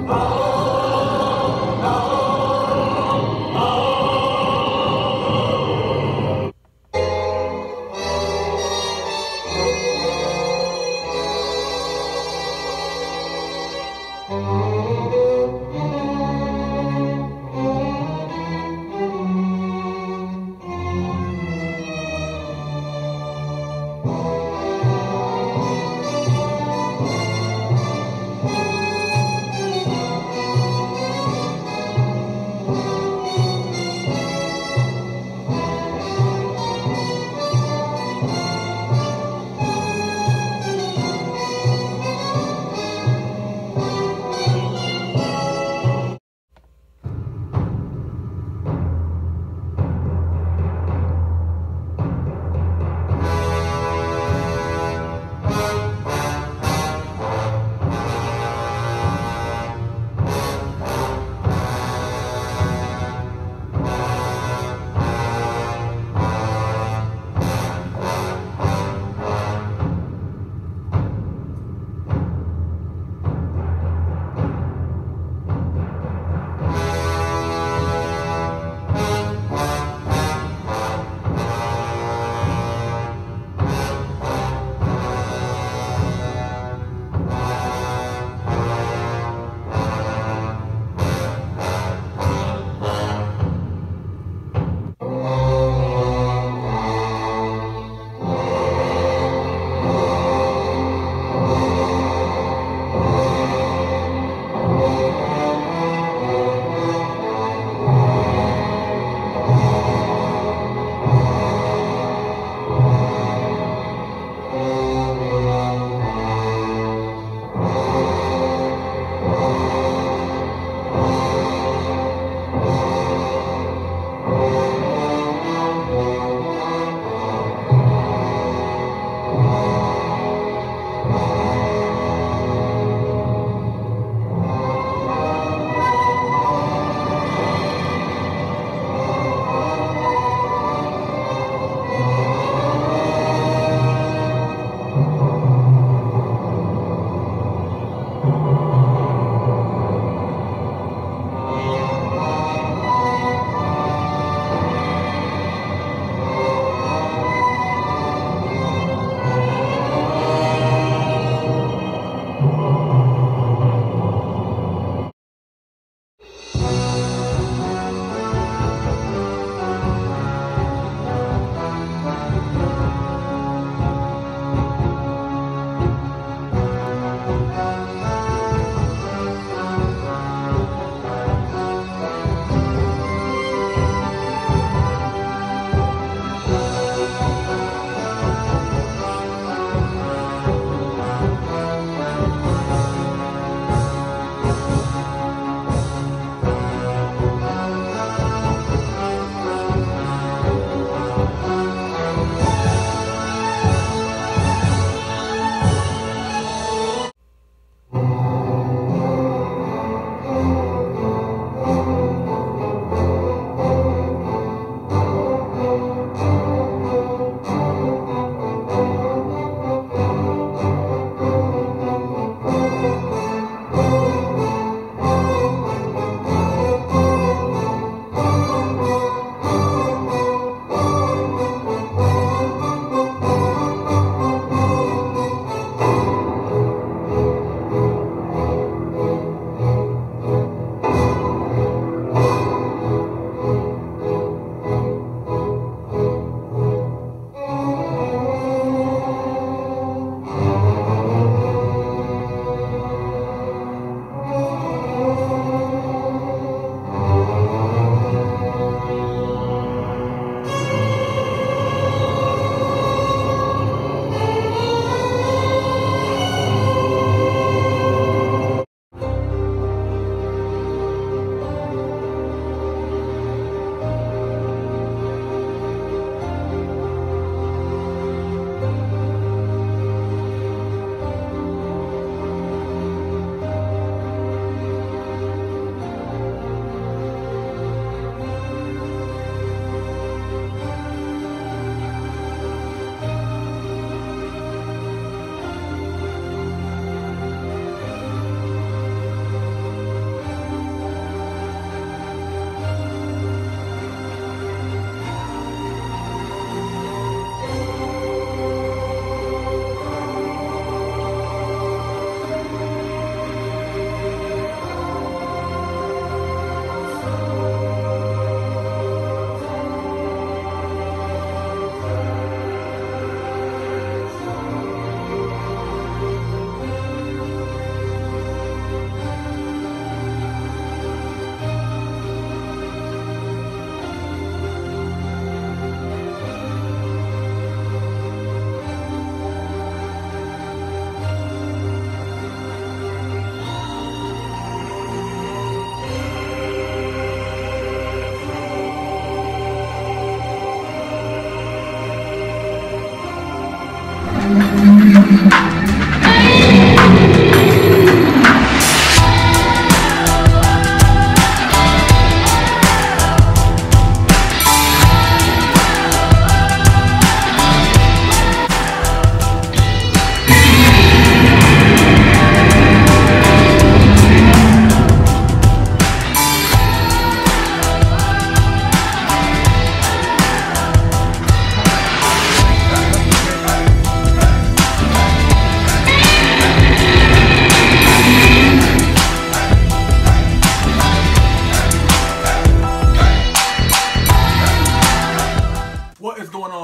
Oh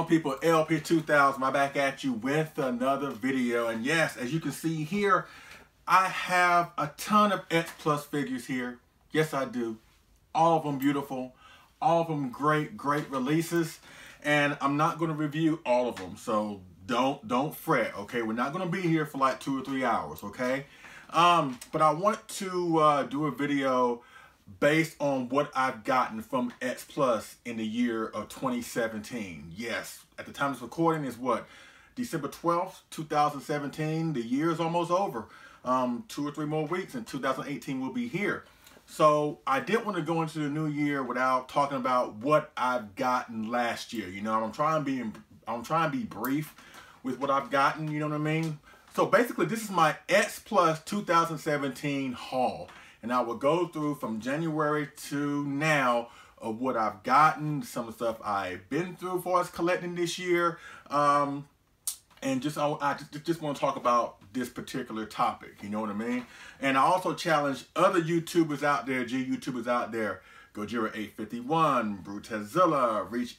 people, LP2000, I'm back at you with another video. And yes, as you can see here, I have a ton of X Plus figures here. Yes, I do. All of them beautiful. All of them great releases. And I'm not going to review all of them, so don't fret, okay? We're not going to be here for like 2 or 3 hours, okay? But I want to do a video based on what I've gotten from X Plus in the year of 2017. Yes, at the time of this recording is what? December 12th, 2017. The year is almost over. 2 or 3 more weeks and 2018 will be here. So I didn't want to go into the new year without talking about what I've gotten last year. You know, I'm trying to be brief with what I've gotten, you know what I mean? So basically this is my X Plus 2017 haul. And I will go through from January to now of what I've gotten, some of the stuff I've been through for us collecting this year. And I just want to talk about this particular topic, you know what I mean? And I also challenge other YouTubers out there, YouTubers out there, Gojira851, Brutezilla, Rich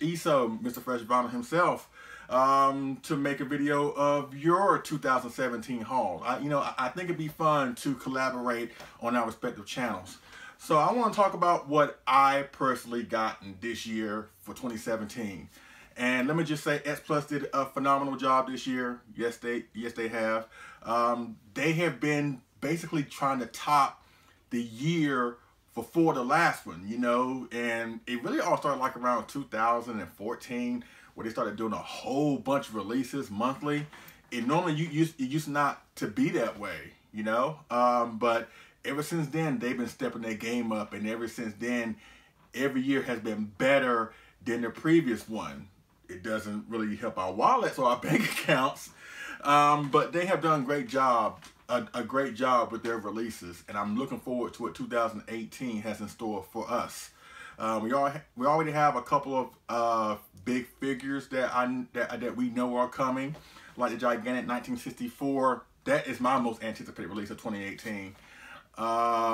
Eso, Mr. Fresh Vinyl himself, to make a video of your 2017 haul. I think it'd be fun to collaborate on our respective channels. So I want to talk about what I personally gotten this year for 2017. And let me just say, X Plus did a phenomenal job this year. Yes, they have. They have been basically trying to top the year before the last one, you know, and it really all started like around 2014, where they started doing a whole bunch of releases monthly. It normally it used not to be that way, you know, but ever since then they've been stepping their game up, and ever since then every year has been better than the previous one. It doesn't really help our wallets or our bank accounts, but they have done a great job with their releases, and I'm looking forward to what 2018 has in store for us. We already have a couple of big figures that we know are coming, like the gigantic 1964. That is my most anticipated release of 2018.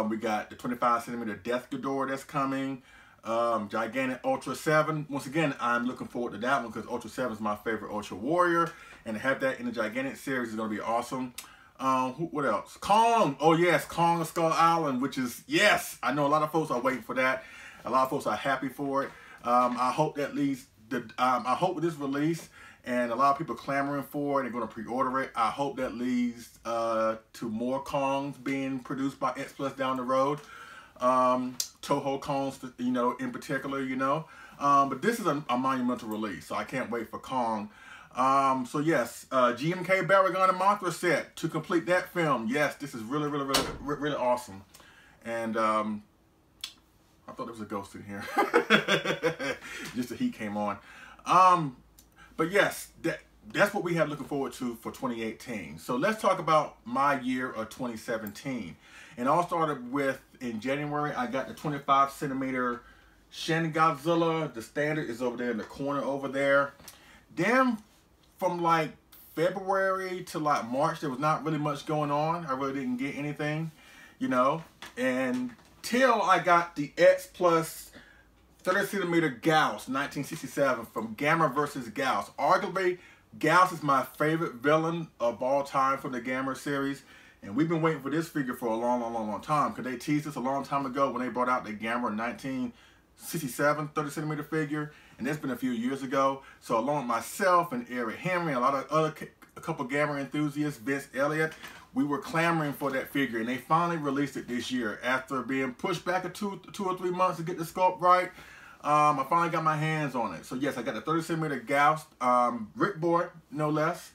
We got the 25cm Death Ghidorah that's coming. Gigantic Ultra 7. Once again, I'm looking forward to that one because Ultra 7 is my favorite Ultra Warrior, and to have that in the gigantic series is going to be awesome. What else? Kong. Oh yes, Kong of Skull Island, which is, yes, I know a lot of folks are waiting for that. A lot of folks are happy for it. I hope that leads I hope with this release, and a lot of people clamoring for it and going to pre-order it, I hope that leads to more Kongs being produced by X Plus down the road. Toho Kongs, you know, in particular, you know. But this is a monumental release, so I can't wait for Kong. So yes, GMK Baragon and Mothra set to complete that film. Yes, this is really awesome. And I thought there was a ghost in here. Just the heat came on. But yes, that's what we have looking forward to for 2018. So let's talk about my year of 2017. And all started with, in January, I got the 25cm Shin Godzilla. The standard is over there in the corner over there. Then from like February to like March, there was not really much going on. I really didn't get anything, you know. And till I got the X Plus 30cm Gauss 1967 from Gamma vs. Gauss. Arguably, Gauss is my favorite villain of all time from the Gamma series. And we've been waiting for this figure for a long time, because they teased us a long time ago when they brought out the Gamma 1967 30cm figure, and that's been a few years ago. So along with myself and Eric Henry, a couple Gamma enthusiasts, Vince Elliott, we were clamoring for that figure, and they finally released it this year after being pushed back 2 or 3 months to get the sculpt right. I finally got my hands on it. So yes, I got the 30cm Gauss, Rick Board, no less.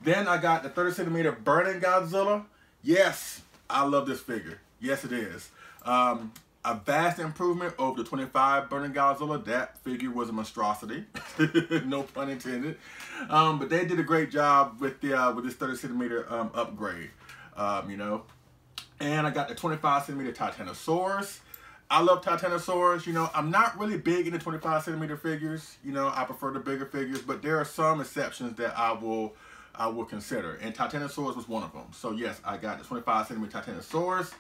Then I got the 30cm Burning Godzilla. Yes, I love this figure. Yes, it is. A vast improvement over the 25 Burning Godzilla. That figure was a monstrosity. No pun intended. But they did a great job with this 30cm upgrade. You know. And I got the 25cm Titanosaurus. I love Titanosaurus. You know, I'm not really big into 25cm figures. You know, I prefer the bigger figures, but there are some exceptions that I will consider, and Titanosaurus was one of them. So yes, I got the 25cm Titanosaurus.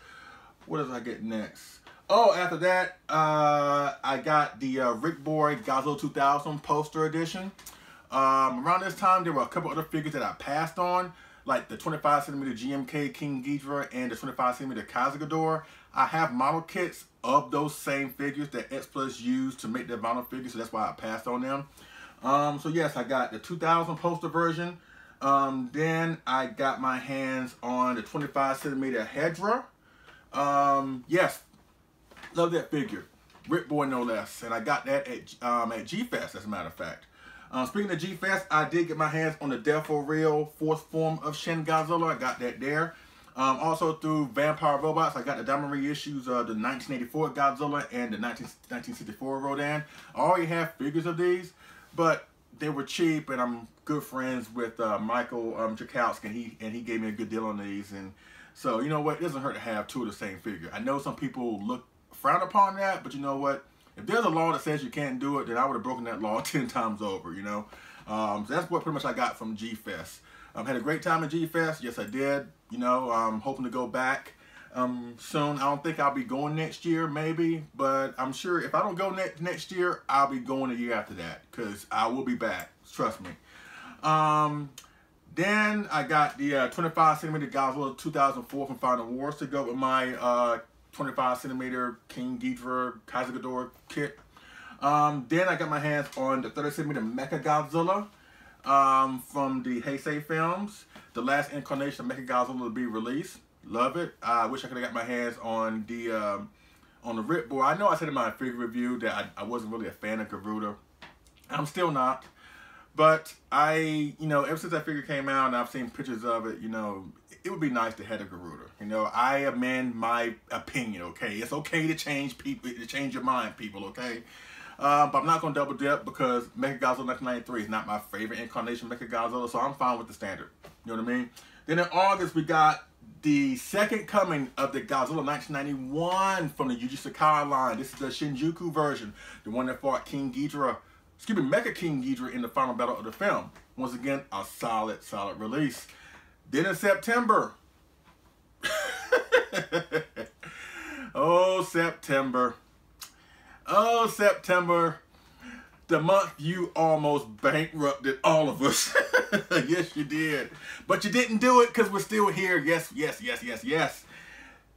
What did I get next? Oh, after that, I got the Rick Boy Godzilla 2000 poster edition. Around this time, there were a couple other figures that I passed on, like the 25cm GMK King Ghidorah and the 25cm Kaiser Ghidorah. I have model kits of those same figures that X Plus used to make their vinyl figures, so that's why I passed on them. So yes, I got the 2000 poster version. Then I got my hands on the 25cm Hedra. Yes, love that figure. Rick Boy no less. And I got that at G-Fest, as a matter of fact. Speaking of G-Fest, I did get my hands on the Death for Real fourth form of Shin Godzilla. I got that there. Also through Vampire Robots, I got the Diamond reissues of the 1984 Godzilla and the 1964 Rodan. I already have figures of these, but they were cheap, and I'm good friends with Michael Jakowski, and he gave me a good deal on these. And so, you know what? It doesn't hurt to have two of the same figure. I know some people frown upon that, but you know what? If there's a law that says you can't do it, then I would have broken that law 10 times over, you know? So that's what pretty much I got from G-Fest. Had a great time at G-Fest. Yes, I did. You know, I'm hoping to go back soon. I don't think I'll be going next year, maybe. But I'm sure if I don't go next year, I'll be going the year after that. Because I will be back. Trust me. Then I got the 25cm Godzilla 2004 from Final Wars to go with my 25cm King Ghidorah Kaiser Ghidorah kit. Then I got my hands on the 30cm Mecha Godzilla from the Heisei films. The last incarnation of Mecha Godzilla to be released. Love it. I wish I could have got my hands on the Rick Boy. I know I said in my figure review that I wasn't really a fan of Garuda. I'm still not. But you know, ever since that figure came out and I've seen pictures of it, you know, it would be nice to have a Garuda. You know, I amend my opinion, okay? It's okay to change your mind, people, okay? But I'm not going to double dip because Mechagodzilla 1993 is not my favorite incarnation of Mechagodzilla, so I'm fine with the standard. You know what I mean? Then in August, we got the second coming of the Godzilla 1991 from the Yuji Sakai line. This is the Shinjuku version, the one that fought King Ghidorah. Excuse me, Mecha King Ghidorah in the final battle of the film. Once again, a solid release. Then in September, oh September, the month you almost bankrupted all of us. Yes, you did. But you didn't do it because we're still here. Yes, yes, yes, yes, yes.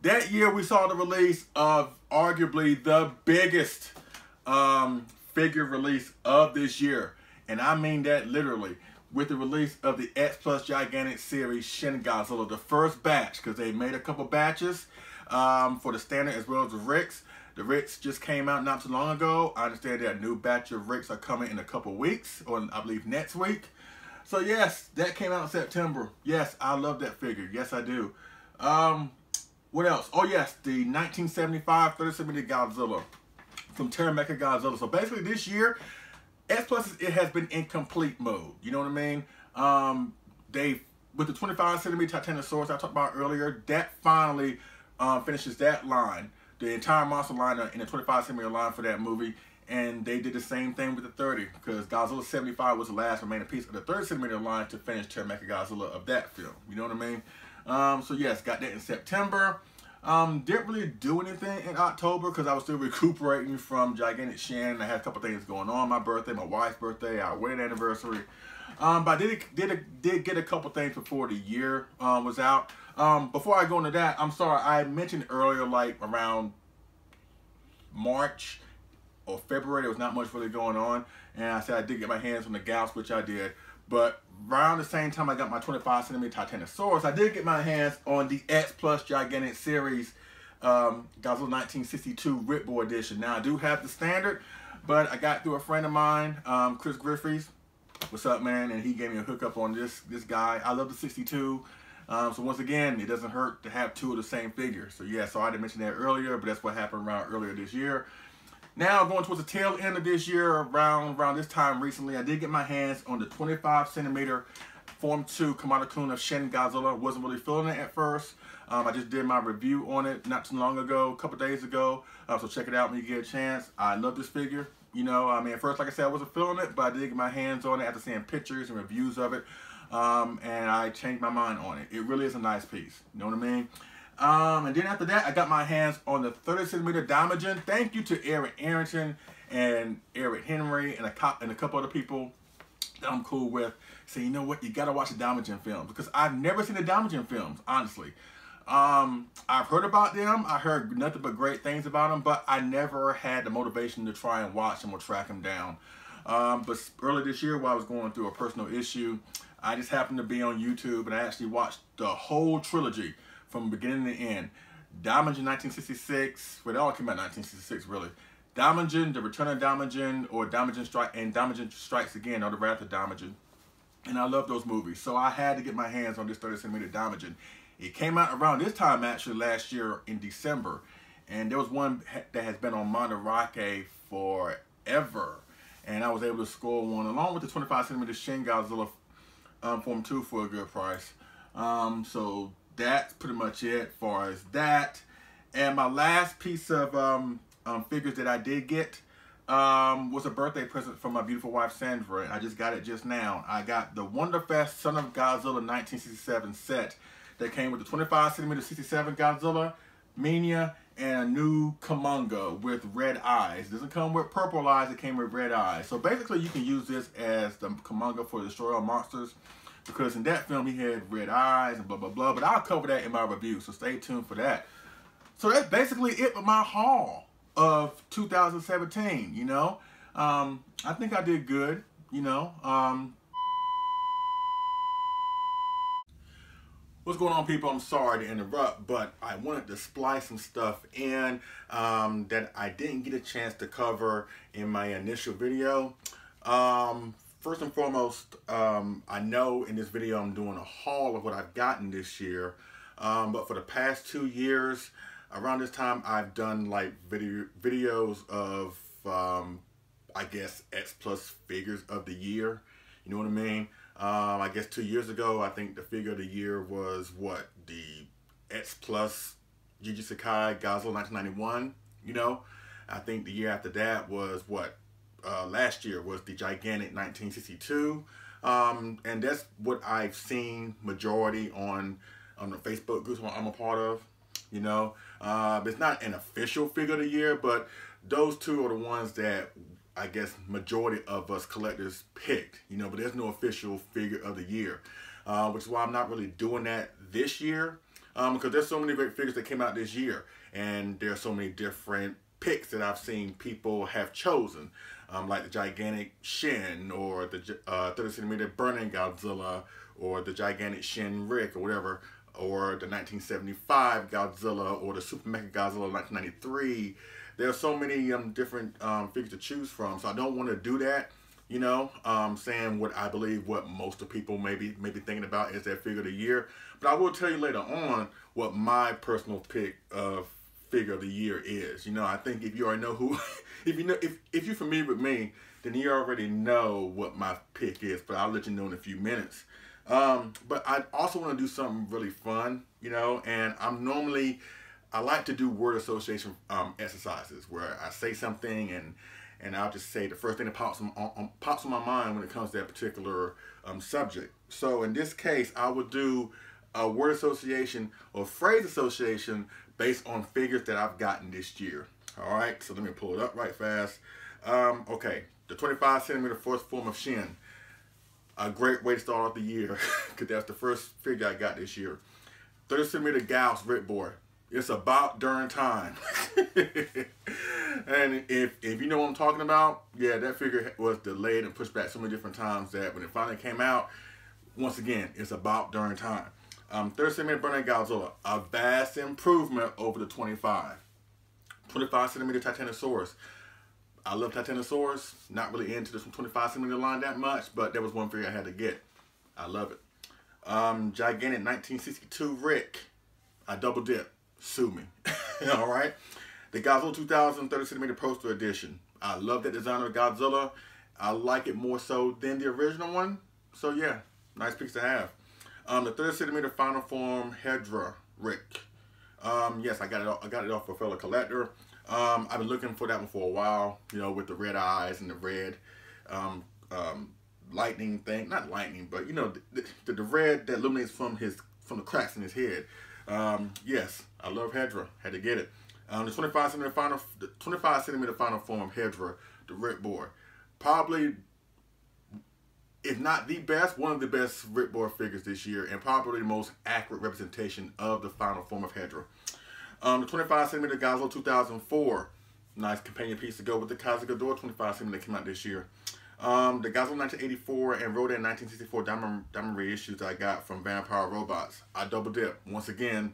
That year we saw the release of arguably the biggest figure release of this year. And I mean that literally. With the release of the X Plus Gigantic Series Shin Godzilla, the first batch, because they made a couple batches for the standard as well as the Ricks. The Ricks just came out not too long ago. I understand that a new batch of Ricks are coming in a couple weeks, or I believe next week. So yes, that came out in September. Yes, I love that figure. Yes, I do. What else? Oh yes, the 1975 30cm Godzilla from Terra Mecha Godzilla. So basically this year, X Plus, it has been in complete mode. You know what I mean? With the 25cm Titanosaurus I talked about earlier, that finally finishes that line. The entire monster line in the 25cm line for that movie. And they did the same thing with the 30, because Godzilla 75 was the last remaining piece of the 30cm line to finish Terra Mecha Godzilla of that film. You know what I mean? So yes, got that in September. Didn't really do anything in October because I was still recuperating from Gigantic Shin. I had a couple things going on. My birthday, my wife's birthday, our wedding anniversary. But I did get a couple things before the year was out. Before I go into that, I'm sorry, I mentioned earlier, like around March or February, there was not much really going on. And I said I did get my hands on the Gauss, which I did. But around the same time I got my 25cm Titanosaurus, I did get my hands on the X Plus Gigantic Series Godzilla 1962 Rick Boy edition. Now I do have the standard, but I got through a friend of mine, Chris Griffiths. What's up, man? And he gave me a hookup on this guy. I love the 62. So once again, it doesn't hurt to have two of the same figure. So yeah, so I didn't mention that earlier, but that's what happened around earlier this year. Now, going towards the tail end of this year, around this time recently, I did get my hands on the 25cm Form 2 Kamado-kun of Shin Godzilla. Wasn't really feeling it at first. I just did my review on it not too long ago, a couple days ago. So check it out when you get a chance. I love this figure. You know, I mean, at first, like I said, I wasn't feeling it, but I did get my hands on it after seeing pictures and reviews of it. And I changed my mind on it. It really is a nice piece. You know what I mean? And then after that, I got my hands on the 30 centimeter Dimagen. Thank you to Eric Arrington and Eric Henry and a couple other people that I'm cool with. Say, you know what, you gotta watch the Dimagen films, because I've never seen the Dimagen films, honestly. I've heard about them. I heard nothing but great things about them, but I never had the motivation to try and watch them or track them down. But early this year, while I was going through a personal issue, I just happened to be on YouTube and I actually watched the whole trilogy from beginning to end. Dimagen 1966, well, it all came out in 1966, really. Dimagen, The Return of Dimagen, or Dimagen Strikes Again, or The Wrath of Dimagen. And I love those movies, so I had to get my hands on this 30 centimeter Dimagen. It came out around this time, actually, last year in December. And there was one that has been on Monterey forever. And I was able to score one, along with the 25 centimeter Shin Godzilla Form 2 for a good price. So that's pretty much it as far as that. And my last piece of figures that I did get was a birthday present from my beautiful wife Sandra. I just got it just now. I got the Wonderfest Son of Godzilla 1967 set that came with the 25 centimeter 67 Godzilla, Minya, and a new Kumonga with red eyes. It doesn't come with purple eyes, it came with red eyes. So basically you can use this as the Kumonga for Destroyer of Monsters, because in that film he had red eyes and blah blah blah, but I'll cover that in my review, so stay tuned for that. So that's basically it for my haul of 2017, you know. I think I did good, you know. What's going on, people? I'm sorry to interrupt, but I wanted to splice some stuff in that I didn't get a chance to cover in my initial video. First and foremost, I know in this video I'm doing a haul of what I've gotten this year, but for the past 2 years, around this time, I've done like videos of, I guess, X Plus figures of the year. You know what I mean? I guess 2 years ago, I think the figure of the year was what? The X Plus Jujutsu Kai Godzilla 1991, you know? I think the year after that was what? Last year was the Gigantic 1962. And that's what I've seen majority on the Facebook groups I'm a part of, you know? It's not an official figure of the year, but those two are the ones that I guess majority of us collectors picked, you know, but there's no official figure of the year, which is why I'm not really doing that this year, because there's so many great figures that came out this year, and there are so many different picks that I've seen people have chosen, like the Gigantic Shin, or the 30 centimeter Burning Godzilla, or the Gigantic Shin Rick, or whatever, or the 1975 Godzilla, or the Super Mecha Godzilla 1993. There are so many different figures to choose from, so I don't want to do that, you know, saying what I believe what most of people may be thinking about is their figure of the year. But I will tell you later on what my personal pick of figure of the year is. You know, I think if you already know who, if you're familiar with me, then you already know what my pick is, but I'll let you know in a few minutes. But I also want to do something really fun, you know, and I like to do word association exercises where I say something and I'll just say the first thing that pops on my mind when it comes to that particular subject. So in this case, I would do a word association or phrase association based on figures that I've gotten this year. All right, so let me pull it up right fast. Okay, the 25 centimeter fourth form of Shin. A great way to start off the year, because that's the first figure I got this year. 30 centimeter Gauss Rick Boy. It's about darn time. And if you know what I'm talking about, yeah, that figure was delayed and pushed back so many different times that when it finally came out, once again, it's about darn time. 30 centimeter Burning Godzilla, a vast improvement over the 25. 25 centimeter Titanosaurus. I love Titanosaurus, not really into this 25 centimeter line that much, but there was one figure I had to get. I love it. Gigantic 1962 Rick. I double dip. Sue me. All right. The Godzilla 2000 30 centimeter poster edition. I love that design of Godzilla. I like it more so than the original one. So yeah, nice piece to have. The 30 centimeter final form Hedra Rick. Yes, I got it off for a fellow collector. I've been looking for that one for a while. You know, with the red eyes and the red lightning thing. Not lightning, but you know, the red that illuminates from the cracks in his head. Yes, I love Hedra. Had to get it. The 25 centimeter final form of Hedra, the Rick Boar, probably, if not the best, one of the best Rick Boar figures this year, and probably the most accurate representation of the final form of Hedra. The 25 centimeter Godzilla 2004, nice companion piece to go with the Kazakador 25 centimeter that came out this year. The Godzilla 1984 and Rodan 1964 diamond reissues I got from Vampire Robots. I double dip once again.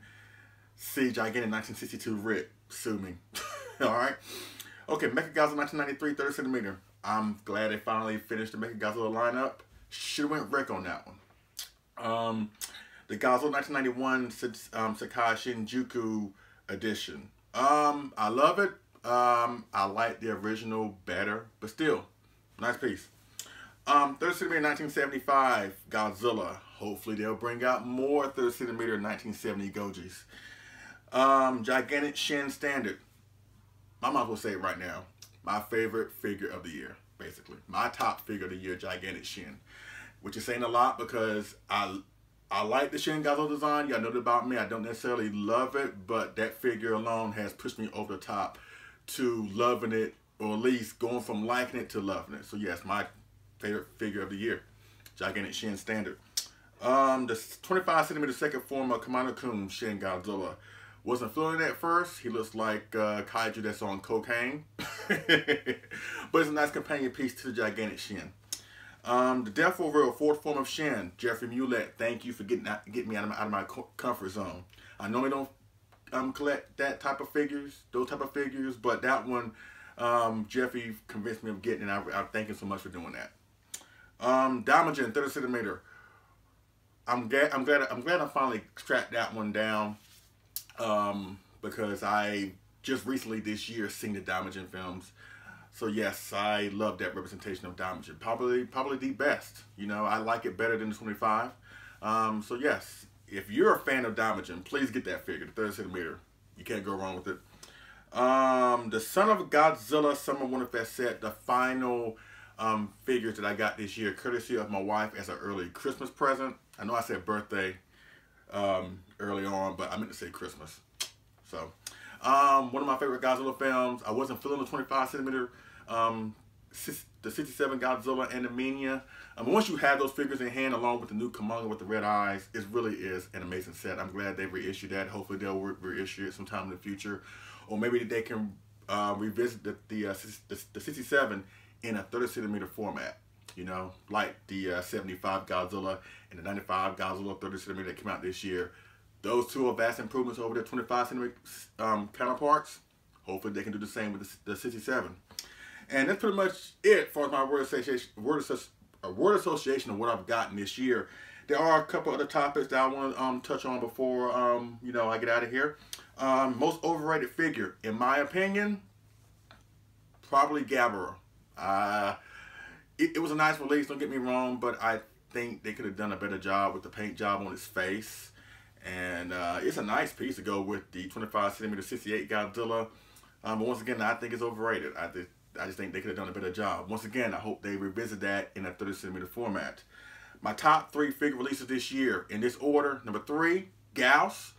See Gigantic 1962 Rick, sue me. All right. Okay, Mechagodzilla 1993 30 centimeter. I'm glad they finally finished the Mechagodzilla lineup. Should have went Rick on that one. The Godzilla 1991 Sakai Shinjuku edition. I love it. I like the original better, but still, nice piece. 30 centimeter 1975 Godzilla. Hopefully they'll bring out more 30 centimeter 1970 Gojis. Gigantic Shin Standard. I might as well say it right now. My favorite figure of the year, basically. My top figure of the year, Gigantic Shin. Which is saying a lot because I like the Shin Godzilla design. Y'all know that about me. I don't necessarily love it, but that figure alone has pushed me over the top to loving it, or at least going from liking it to loving it. So yes, my favorite figure of the year, Gigantic Shin Standard. The 25 centimeter second form of Kamado Kun Shin Godzilla. Wasn't feeling it at first. He looks like kaiju that's on cocaine. But it's a nice companion piece to the Gigantic Shin. The Death Real fourth form of Shin, Jeffrey Mulett. Thank you for getting me out of my comfort zone. I normally don't collect that type of figures, those type of figures, but that one, Jeffrey convinced me of getting, and I thank him so much for doing that. Daimajin 30 centimeter. I'm glad I finally tracked that one down. Because I just recently this year seen the Daimajin films. So yes, I love that representation of Daimajin. Probably the best. You know, I like it better than the 25. So yes, if you're a fan of Daimajin, please get that figure, the 30 centimeter. You can't go wrong with it. The Son of Godzilla Summer Winterfest set, the final figures that I got this year, courtesy of my wife as an early Christmas present. I know I said birthday early on, but I meant to say Christmas. So, one of my favorite Godzilla films. I wasn't feeling the 25 centimeter, the 67 Godzilla and the Mania. Once you have those figures in hand, along with the new Killmonger with the red eyes, it really is an amazing set. I'm glad they reissued that. Hopefully they'll reissue it sometime in the future, or maybe they can revisit the 67 in a 30 centimeter format. You know, like the 75 Godzilla and the 95 Godzilla 30 centimeter that came out this year. Those two are vast improvements over their 25 centimeter counterparts. Hopefully they can do the same with the 67. And that's pretty much it for my word association of what I've gotten this year. There are a couple other topics that I want to touch on before you know, I get out of here. Most overrated figure, in my opinion, probably Gamera. It was a nice release, don't get me wrong, but I think they could have done a better job with the paint job on his face. And it's a nice piece to go with the 25 centimeter 68 Godzilla. But once again, I think it's overrated. I just think they could have done a better job. Once again, I hope they revisit that in a 30 centimeter format. My top 3 figure releases this year, in this order: number 3, Gauss.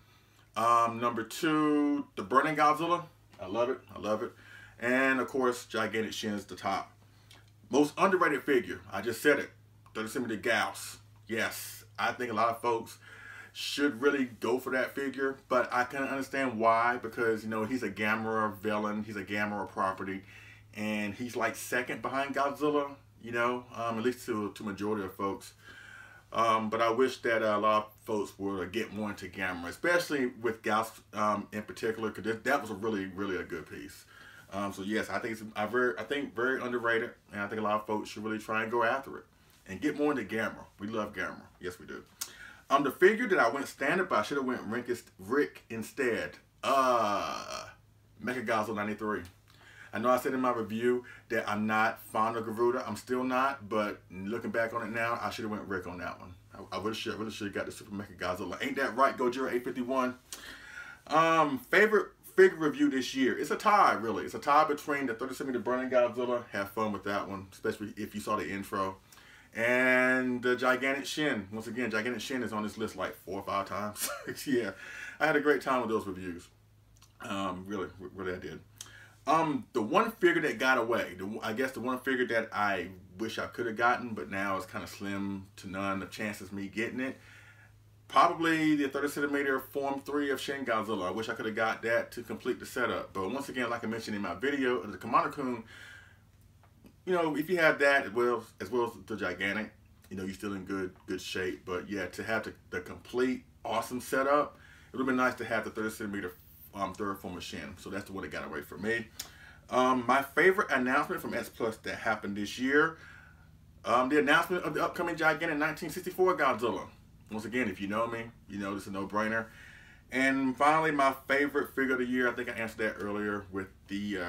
Number 2, the Burning Godzilla. I love it. I love it. And of course, Gigantic Shin's the top. Most underrated figure, I just said it, 30 centimeter Gauss. Yes, I think a lot of folks should really go for that figure, but I can understand why, because, you know, he's a Gamera villain, he's a Gamera property, and he's like second behind Godzilla, you know, at least to majority of folks. But I wish that a lot of folks would get more into Gamera, especially with Gauss in particular, because that was a really a good piece. So yes, I think it's very underrated, and I think a lot of folks should really try and go after it and get more into Gamera. We love Gamera, yes we do. The figure that I went standard, but I should have went Rick instead. Mechagodzilla 93. I know I said in my review that I'm not fond of Garuda. I'm still not, but looking back on it now, I should have went Rick on that one. I really should have got the Super Mechagodzilla. Ain't that right, Gojira 851? Favorite figure review this year. It's a tie, really. It's a tie between the 30 centimeter Burning Godzilla. Have fun with that one, especially if you saw the intro. And the Gigantic Shin. Once again, Gigantic Shin is on this list like 4 or 5 times. Yeah. I had a great time with those reviews. Really, really I did. The one figure that got away, I guess the one figure that I wish I could have gotten, but now it's kind of slim to none of chances of me getting it. Probably the 30 centimeter Form 3 of Shin Godzilla. I wish I could have got that to complete the setup. But once again, like I mentioned in my video, the Kamado-kun, you know, if you have that as well as the gigantic, you know, you're still in good shape. But yeah, to have the complete awesome setup, it would have been nice to have the 30 centimeter third form of Shin. So that's the one that got away from me. My favorite announcement from X Plus that happened this year, the announcement of the upcoming gigantic 1964 Godzilla. Once again, if you know me, you know this is a no-brainer. And finally, my favorite figure of the year, I think I answered that earlier with the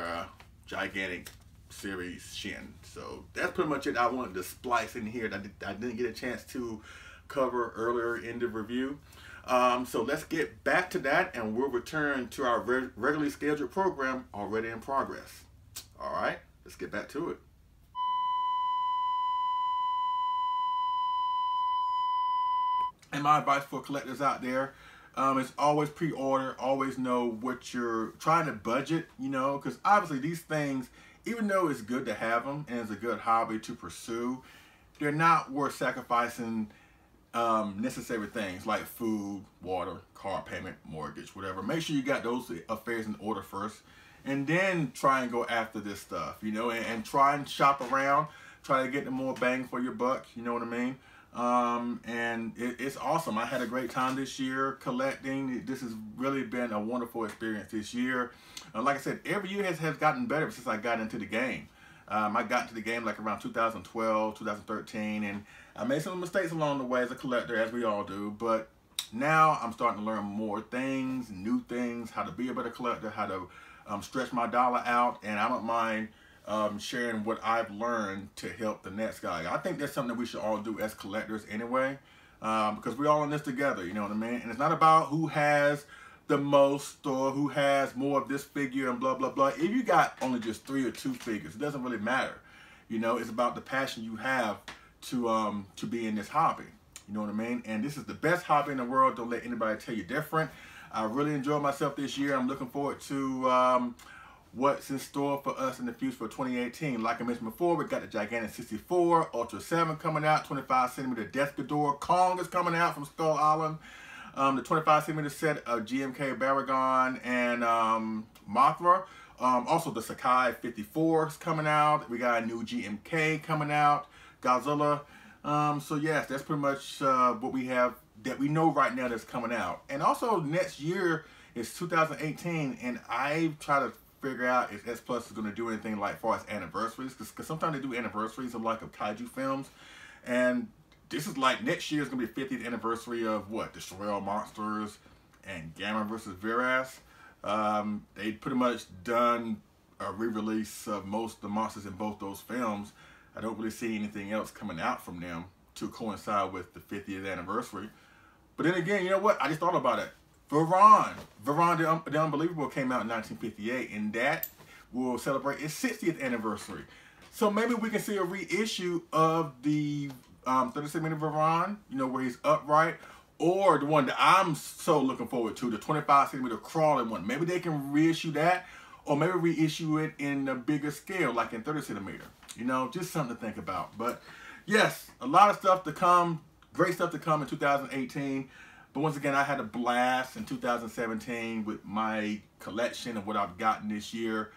gigantic series Shin. So that's pretty much it. I wanted to splice in here that I didn't get a chance to cover earlier in the review. So let's get back to that, and we'll return to our regularly scheduled program already in progress. All right, let's get back to it. And my advice for collectors out there is always pre-order, always know what you're trying to budget, you know, because obviously these things, even though it's good to have them and it's a good hobby to pursue, they're not worth sacrificing necessary things like food, water, car payment, mortgage, whatever. Make sure you got those affairs in order first, and then try and go after this stuff, you know, and try and shop around, try to get the more bang for your buck, you know what I mean? And it's awesome. I had a great time this year collecting. This has really been a wonderful experience this year. Like I said, every year has gotten better since I got into the game. I got into the game like around 2012, 2013, and I made some mistakes along the way as a collector, as we all do, but now I'm starting to learn more things, new things, how to be a better collector, how to stretch my dollar out, and I don't mind sharing what I've learned to help the next guy. I think that's something that we should all do as collectors anyway, because we're all in this together, you know what I mean? And it's not about who has the most or who has more of this figure and blah, blah, blah. If you got only just 3 or 2 figures, it doesn't really matter. You know, it's about the passion you have to be in this hobby. You know what I mean? And this is the best hobby in the world. Don't let anybody tell you different. I really enjoyed myself this year. I'm looking forward to what's in store for us in the future for 2018. Like I mentioned before, we got the gigantic 64, Ultra 7 coming out, 25 centimeter Descador. Kong is coming out from Skull Island. The 25 centimeter set of GMK Baragon and Mothra. Also the Sakai 54 is coming out. We got a new GMK coming out. Godzilla. So yes, that's pretty much what we have that we know right now that's coming out. And also next year is 2018, and I try to figure out if S Plus is going to do anything like far as anniversaries, because sometimes they do anniversaries of like of kaiju films, and this is like next year is going to be the 50th anniversary of what? Destroy All Monsters and Gamma vs. Viras. They pretty much done a re-release of most of the monsters in both those films. I don't really see anything else coming out from them to coincide with the 50th anniversary. But then again, you know what? I just thought about it. Varan the Unbelievable came out in 1958, and that will celebrate its 60th anniversary. So maybe we can see a reissue of the 30 centimeter Varan, you know, where he's upright, or the one that I'm so looking forward to, the 25 centimeter crawling one. Maybe they can reissue that, or maybe reissue it in a bigger scale, like in 30 centimeter. You know, just something to think about. But yes, a lot of stuff to come, great stuff to come in 2018. But once again, I had a blast in 2017 with my collection of what I've gotten this year.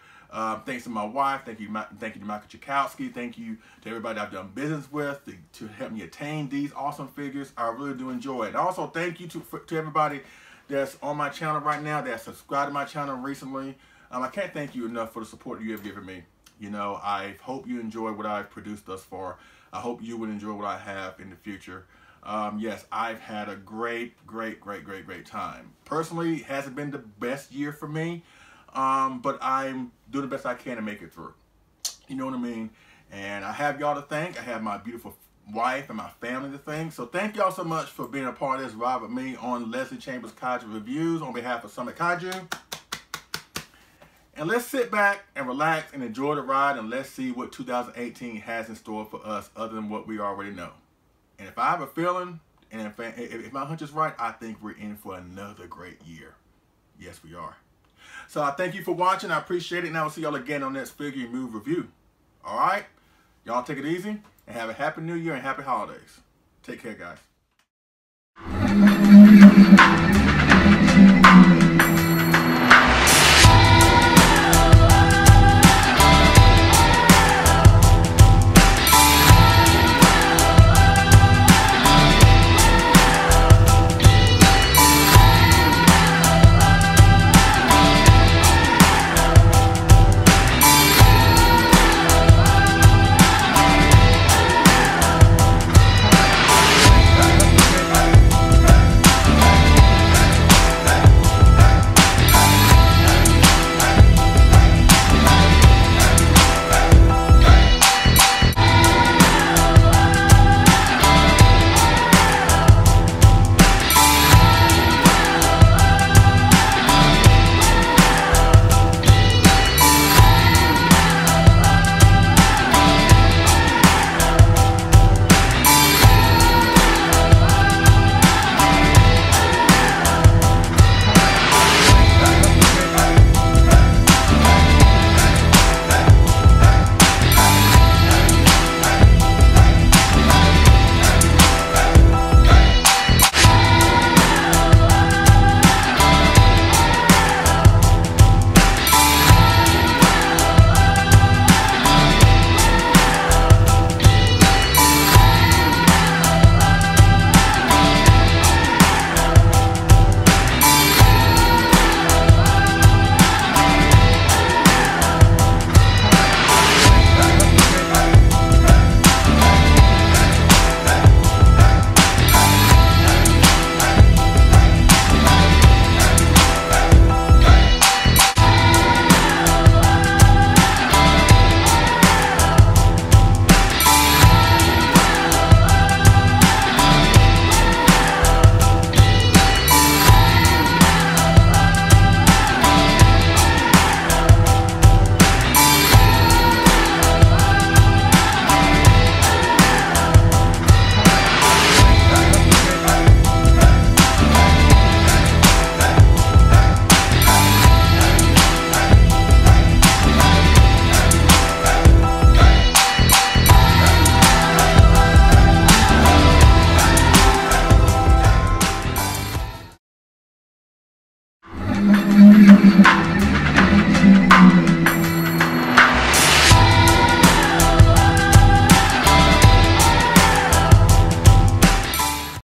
Thanks to my wife, thank you to Michael Chakowski, thank you to everybody I've done business with to help me attain these awesome figures. I really do enjoy it. And also thank you to everybody that's on my channel right now, that subscribed to my channel recently. I can't thank you enough for the support you have given me. You know, I hope you enjoy what I've produced thus far. I hope you would enjoy what I have in the future. Yes, I've had a great time. Personally, it hasn't been the best year for me, but I'm doing the best I can to make it through. You know what I mean? And I have y'all to thank. I have my beautiful wife and my family to thank. So thank y'all so much for being a part of this ride with me on Leslie Chambers Kaiju Reviews on behalf of Summit Kaiju. And let's sit back and relax and enjoy the ride, and let's see what 2018 has in store for us other than what we already know. And if I have a feeling And if my hunch is right, I think we're in for another great year. Yes, we are. So I thank you for watching. I appreciate it. And I will see y'all again on next Figure Move review. All right? Y'all take it easy and have a happy new year and happy holidays. Take care, guys.